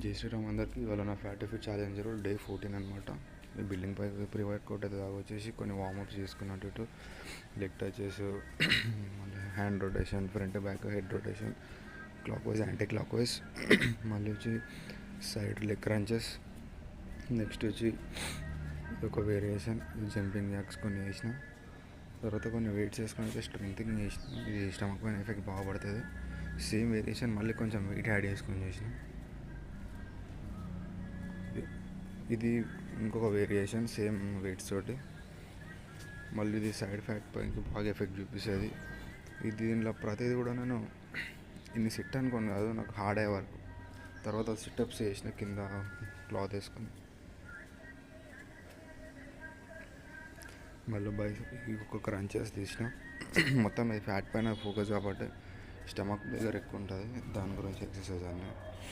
జై శ్రీరామ్ అందరికీ. ఇవాళ నా ఫ్యాట్ ఫిట్ ఛాలెంజర్ డే 14 అనమాట. ఈ బిల్డింగ్ పై ప్రీ వర్కౌట్ అయితే వచ్చేసి కొన్ని వార్మప్స్ చేసుకున్నట్టు ఇటు లెగ్ టచెస్, మళ్ళీ hand rotation, front back head rotation, clock wise anti clock wise, మళ్ళీ వచ్చి సైడ్ లెగ్ క్రంచెస్, నెక్స్ట్ వచ్చి ఒక వేరియేషన్ జంపింగ్ జాక్స్ కొన్ని వేసిన తర్వాత కొన్ని వెయిట్స్ వేసుకొని స్ట్రెంగ్త్నింగ్ చేసిన. ఇది స్టమక్ పైన ఎఫెక్ట్ బాగా పడుతుంది. సేమ్ వేరియేషన్ మళ్ళీ కొంచెం వెయిట్ యాడ్ చేసుకొని చేసిన. ఇది ఇంకొక వేరియేషన్ సేమ్ వెయిట్స్ తోటి. మళ్ళీ ఇది సైడ్ ఫ్యాట్ పైకి బాగా ఎఫెక్ట్ చూపిస్తుంది. ఇది దీనిలో ప్రతిదీ కూడా నేను ఇన్ని సెట్ అనుకోని కాదు, నాకు హార్డ్ అయ్యే వరకు. తర్వాత సిటప్స్ చేసిన కింద క్లాత్ వేసుకొని. మళ్ళీ ఒక క్రంచెస్ తీసిన. మొత్తం ఇది ఫ్యాట్ పైన ఫోకస్ కాబట్టి స్టమక్ దగ్గర ఎక్కువ ఉంటుంది. దాని గురించి ఎక్సర్సైజ్ అన్నీ